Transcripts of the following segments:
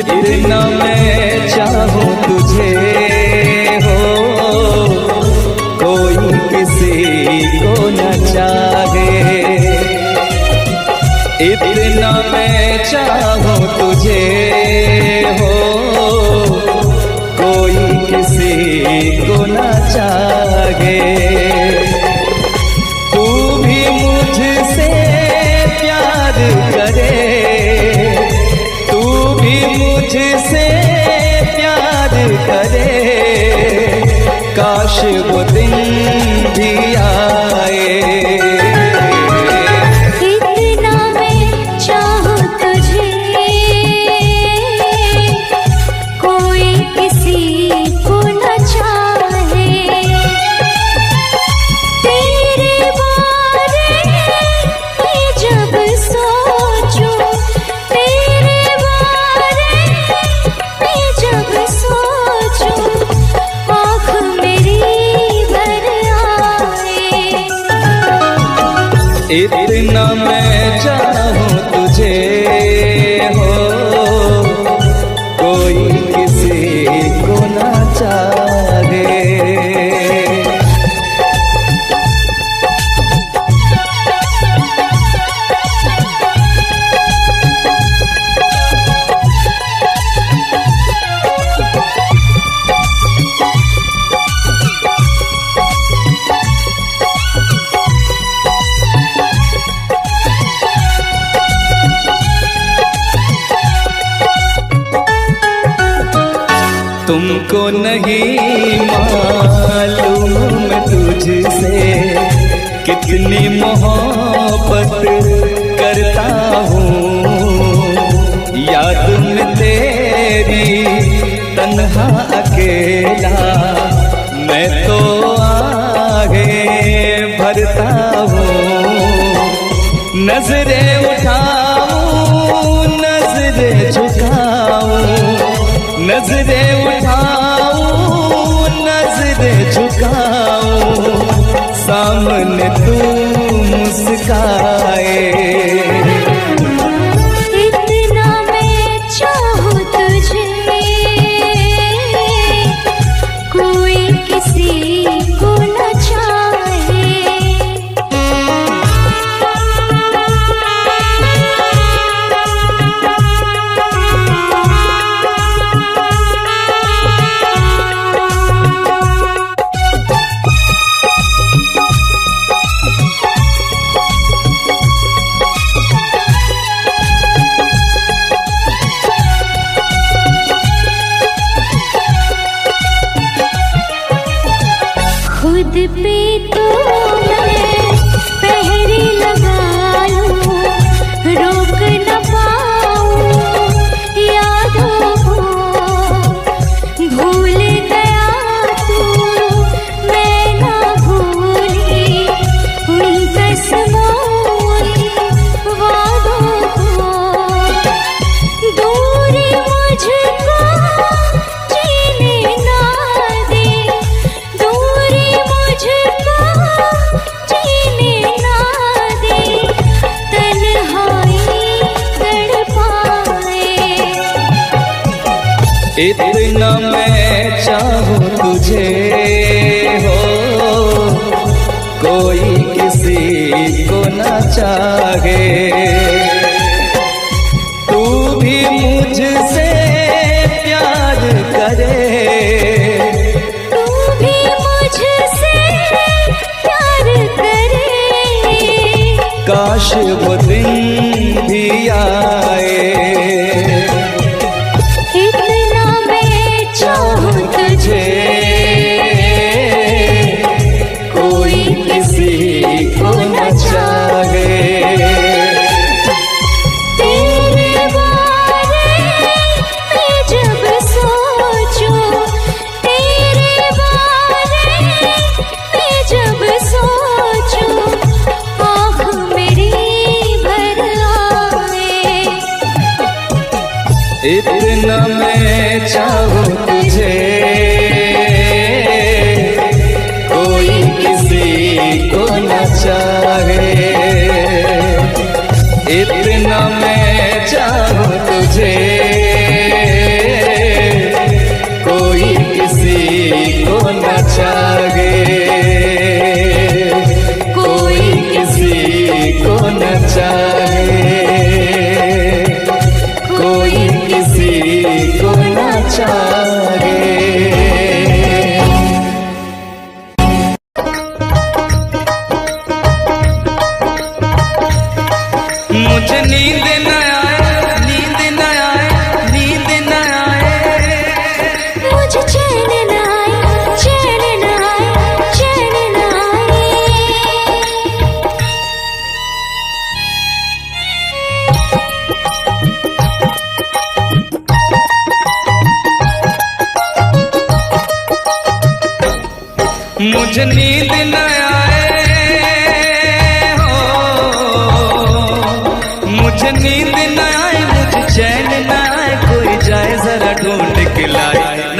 इतना मैं चाहूं तुझे हो, कोई किसी को न चाहे। इतना मैं चाहूं तुझे हो, कोई किसी को न चाहे। तू भी मुझसे प्यार करे, तू भी मुझसे प्यार करे, काश वो दिन भी आए। इतना मैं चाहूं तुझे, कोई किसी को न चाहे। तेरे बारे में जब सोचूं, तेरे बारे में जब सोचूं, आँख मेरी भर आए। इतना मैं चाहूं तुझे हो, कोई किसी को न चाहे। तुमको नहीं मालूम मैं तुझसे कितनी मोहब्बत करता हूँ। याद में तेरी तन्हा अकेला मैं तो आगे भरता हूँ। नजरें उठाऊं, नजरें झुकाऊं, नजरें उठाऊं, नजरें झुकाऊं, सामने तू मुस्काए। इतना मैं चाहूं तुझे, कोई किसी को न चाहे। खुद पे तो मैं पहरे लगा लूं, रोक न पाऊं यादों को। भूल गया तू, मैं ना भूली उन कसमों उन वादों को। दूरी मुझको जीने ना दे, दूरी मुझको जीने ना दे, तन्हाई तड़पाए। इतना मैं चाहूं तुझे हो, कोई किसी को न चाहे। तू भी मुझसे प्यार करे, तू भी मुझसे प्यार करे, काश वो दिन भी आए। इतना मैं चाहूं तुझे, कोई किसी को न चाहे। तेरे बारे में जब सोचूं, तेरे बारे में जब सोचूं, आँख मेरी भर आए। इतना मैं चाहूं तुझे, कोई किसी को न चाहे। इतना मैं चाहूं तुझे।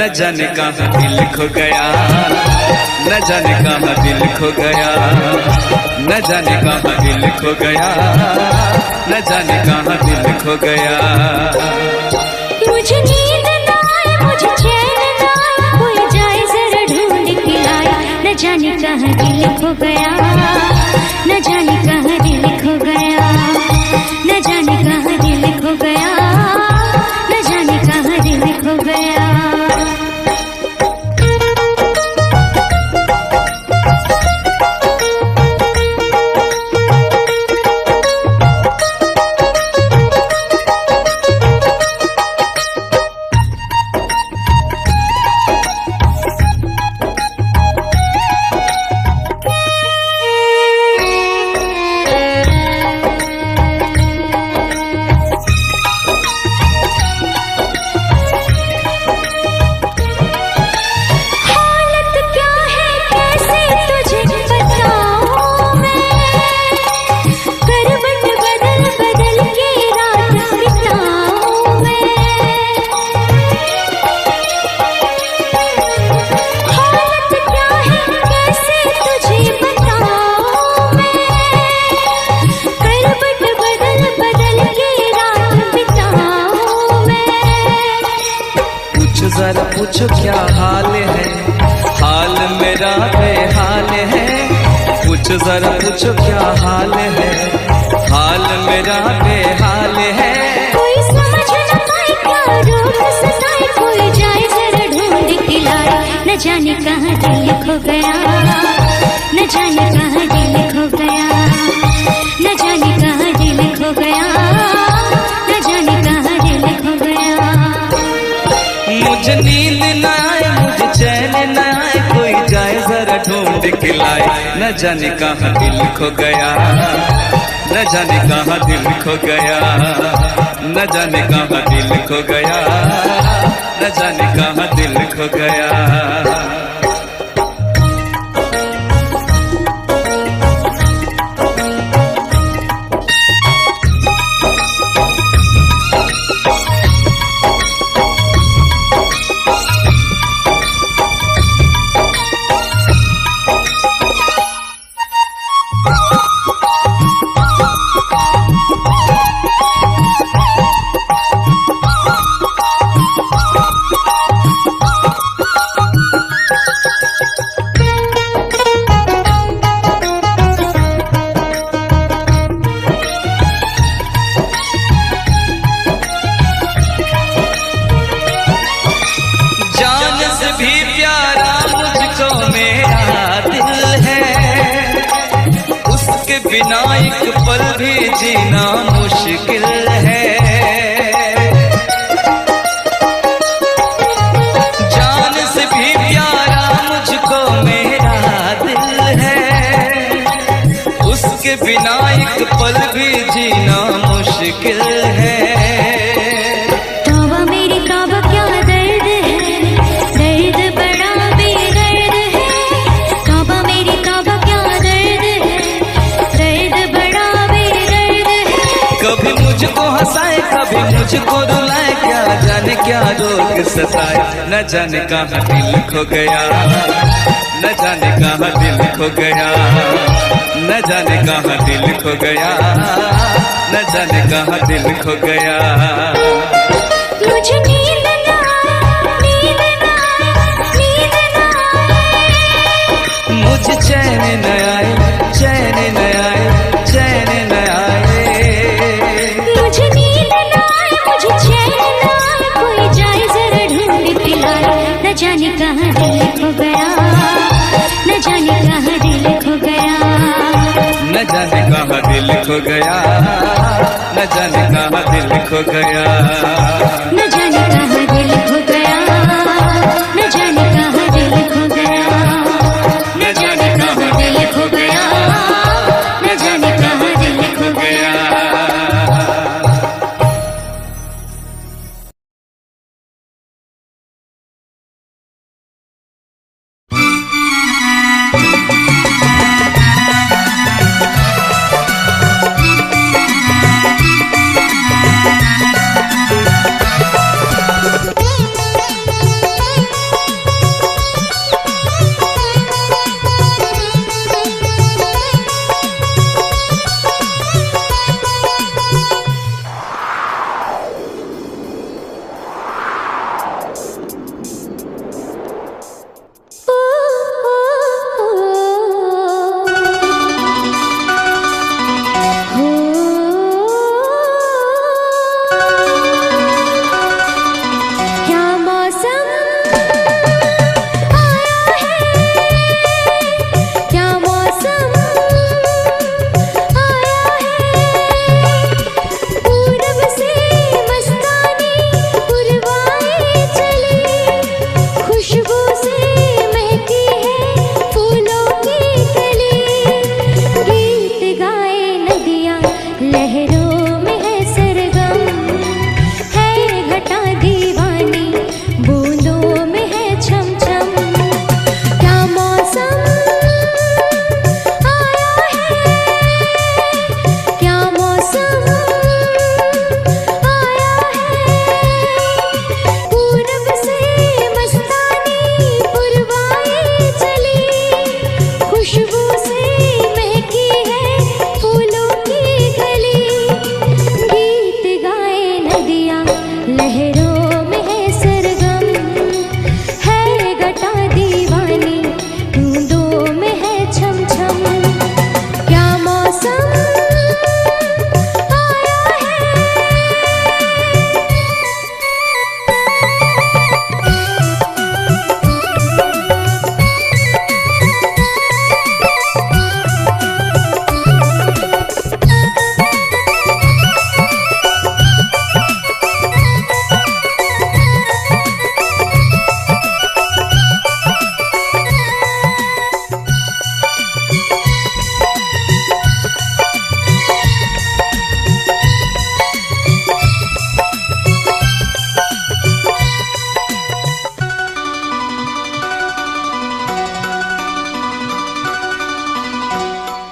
न जाने कहाँ दिल खो गया, न जाने कहाँ दिल खो गया, न जाने कहाँ दिल खो गया, न जाने कहाँ दिल खो गया। मुझे नींद ना आए, मुझे चैन ना आए, कोई जाए जरा ढूंढ के लाए। न जाने कहाँ दिल खो गया, न जाने कहाँ दिल खो गया, न जाने कहाँ दिल खो गया, न जाने कहाँ दिल खो गया। जरा पूछो क्या हाल है, हाल मेरा बेहाल है। पूछो जरा पूछो क्या हाल है, हाल मेरा बेहाल है। कोई समझ न पाए क्या रोग सताए, कोई जाए जरा ढूंढ के लाए। न जाने कहाँ दिल खो गया, न जाने कहाँ दिल खो गया, न जाने कहाँ दिल खो गया, न जाने कहाँ दिल खो गया। मुझे नींद न आए, मुझे चैन न आए, कोई जाए जरा ढूंढ के लाए। न जाने कहाँ दिल खो गया, न जाने कहाँ दिल खो गया, न जाने कहाँ दिल खो गया, न जाने कहाँ दिल खो गया। बिना एक पल भी जीना मुश्किल है। जान से भी प्यारा मुझको मेरा दिल है, उसके बिना एक पल भी जीना मुश्किल है। तौबा मेरी तौबा क्या दर्द है, दर्द बड़ा बेदर्द है। तौबा मेरी तौबा क्या दर्द है, दर्द बड़ा बेदर्द है। कभी मुझको हंसाए, कभी मुझको रुलाए, क्या जाने क्या रोग सताए। न जाने कहाँ दिल खो गया, न जाने कहाँ दिल खो गया, न जाने कहाँ दिल खो गया, न जाने कहाँ दिल खो गया। मुझे नींद ना आए, नींद ना आए, नींद ना आए। मुझे चैन न आए, चैन न आए, चैन न आए। मुझे नींद ना आए, मुझे चैन ना आए, कोई जाए जरा ढूंढ के लाए। न जाने कहाँ दिल खो गया, न जाने कहाँ दिल खो गया, न जाने कहाँ दिल खो गया, न जाने कहाँ दिल खो गया, न जाने कहाँ दिल खो गया, न जाने कहाँ दिल खो गया, न जाने कहाँ दिल खो गया, न जाने कहाँ दिल खो गया।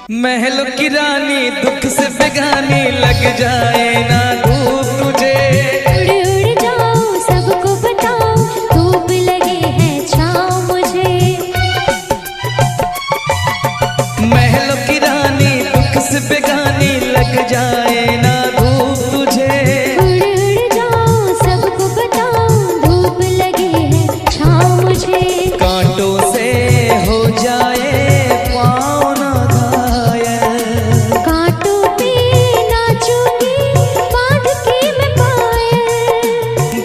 महलों की रानी दुख से बेगानी लग जाए ना धूप तुझे। उड़ उड़ जाओ सबको बताओ धूप लगे है छाँव मुझे। महलों की रानी दुख से बेगानी लग जाए ना धूप तुझे। उड़ उड़ जाओ सबको बताओ धूप लगे है छाँव मुझे। कांटों से हो जाए पाँव ना घायल, कांटों पे नाचूंगी बांध के मैं पायल।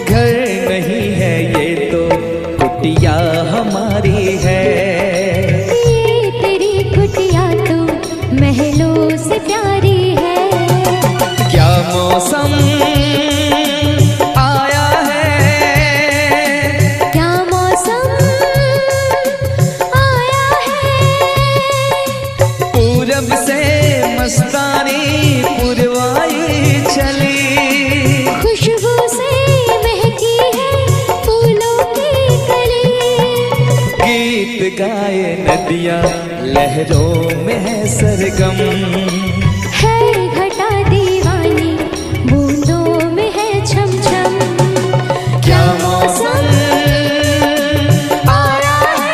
घर नहीं है ये तो कुटिया हमारी है। ये तेरी कुटिया तो महलों से प्यारी है। क्या मौसम आया है, क्या मौसम आया है। पूरब से मस्तानी पुरवाई चली। खुशबू से महकी है फूलों की कली। गीत गाए नदियाँ लहरों में है सरगम। है घटा दीवानी बूंदों में है छम छम। क्या मौसम आया है।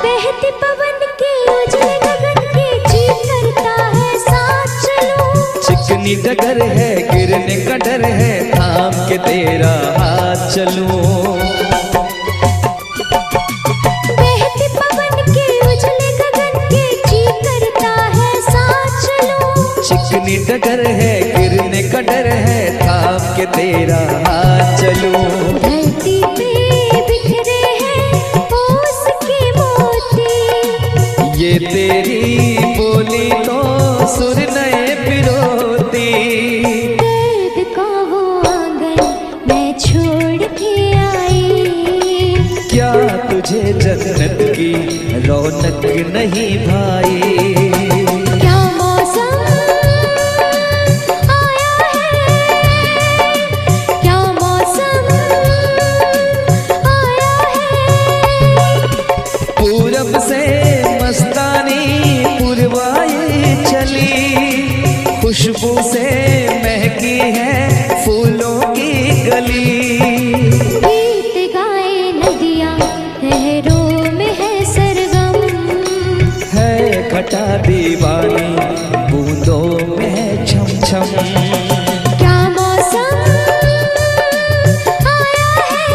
बहते पवन के उजले गगन के जी करता है साथ चलूं। चिकनी डगर है गिरने का डर है थाम के तेरा हाथ चलूं। बहते पवन के उजले गगन के जी करता है साथ चलूं। चिकनी डगर है गिरने का डर है थाम के तेरा हाथ चलूं। धरती पे बिखरे हैं ओस के मोती। ये तेरी बोली तो सुर नए पिरोती। दर्द का वो आंगन मैं छोड़ के आई। क्या तुझे जन्नत की रौनक नहीं भाई। क्या मौसम आया है। क्या मौसम आया है। पूरब से मस्तानी पुरवाई चली। खुशबू से महकी है फूलों की गली। गीत गाए नदियाँ लहरों में है सरगम। है घटा दीवानी बूंदों में है छम छम। क्या मौसम आया है।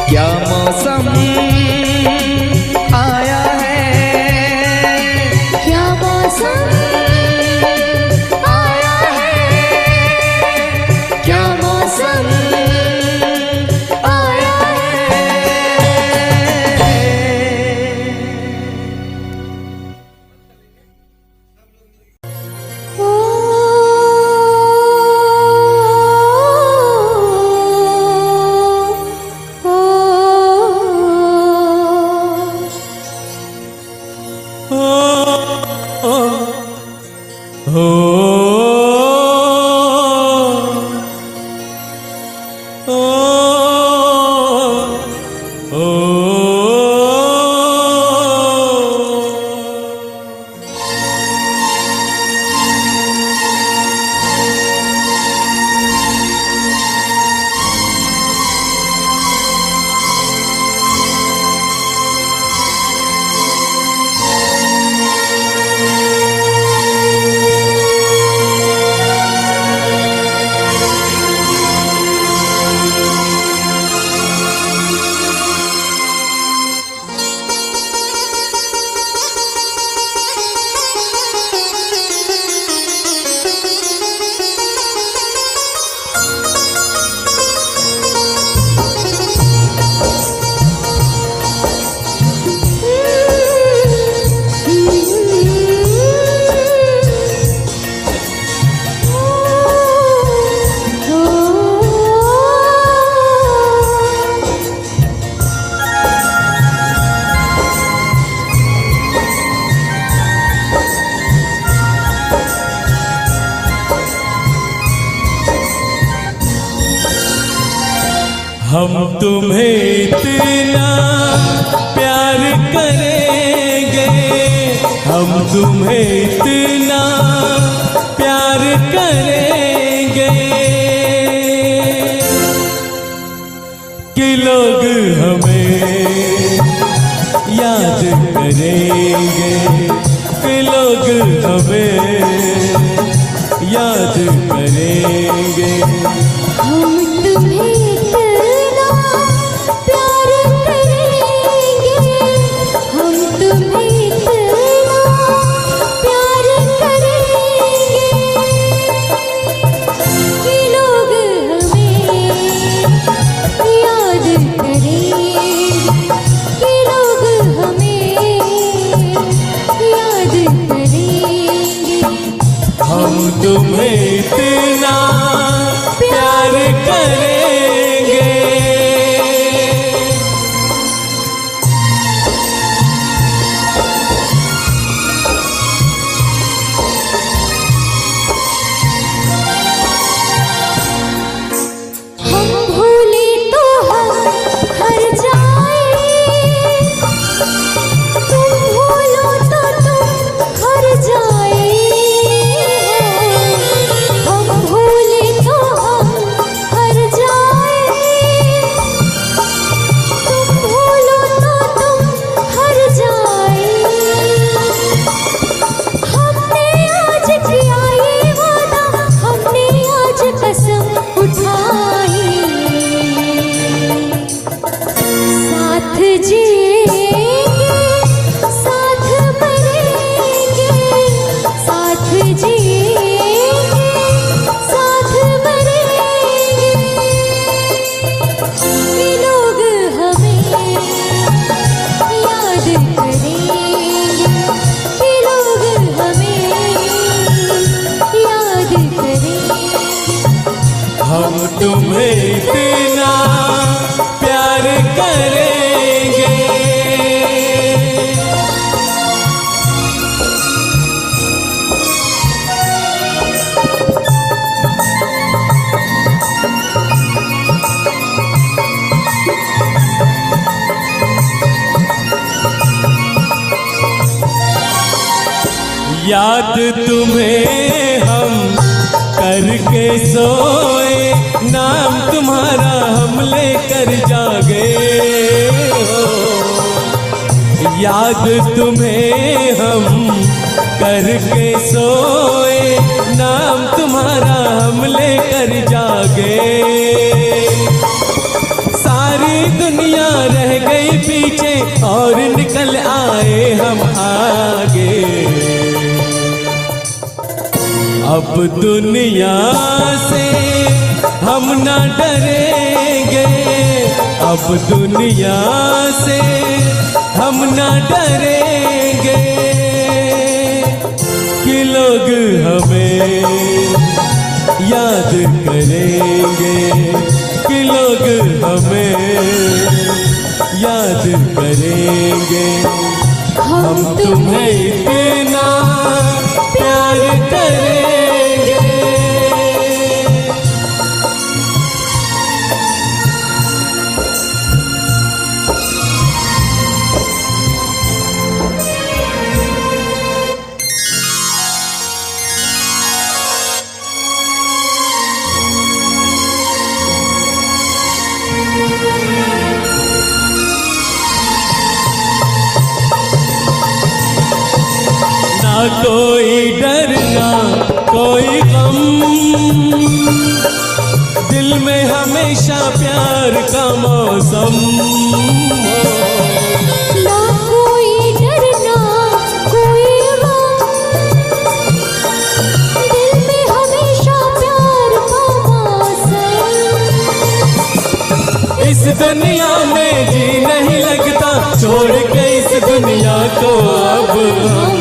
क्या मौसम आया है। क्या मौसम आया है। क्या मौसम हम तुम्हें इतना प्यार करेंगे, हम तुम्हें इतना प्यार करेंगे कि लोग हमें याद करेंगे, कि लोग हमें याद करेंगे। हम तुम्हें इतना प्यार करेंगे, हम तुम्हें इतना प्यार करेंगे कि लोग हमें याद करेंगे, कि लोग हमें याद करेंगे। हम तुम्हें इतना प्यार करेंगे। हम भूले तो हम हर जाए, तुम भूलो तो तुम हर जाए। हम भूले तो हम हर जाए, तुम भूलो तो तुम हर जाए। हमने आज किया ये वादा, हमने आज कसम उठाई, साथ जिएंगे साथ मरेंगे, साथ जिएंगे साथ मरेंगे कि लोग हमें याद करेंगे, कि लोग हमें याद करेंगे। हम तुम्हें इतना प्यार करेंगे। याद तुम्हें हम करके सोए, नाम तुम्हारा हम लेकर जागे हो। याद तुम्हें हम करके सोए, नाम तुम्हारा हम लेकर जागे। सारी दुनिया रह गई पीछे और निकल आए हम आगे। अब दुनिया से हम न डरेंगे, अब दुनिया से हम न डरेंगे कि लोग हमें याद करेंगे, कि लोग हमें याद करेंगे। हम तुम्हें इतना प्यार करेंगे। ना कोई डर ना कोई गम, दिल में हमेशा प्यार का मौसम। ना कोई डर ना कोई गम, दिल में हमेशा प्यार का मौसम। इस दुनिया में जी नहीं लगता, छोड़ के इस दुनिया को अब हम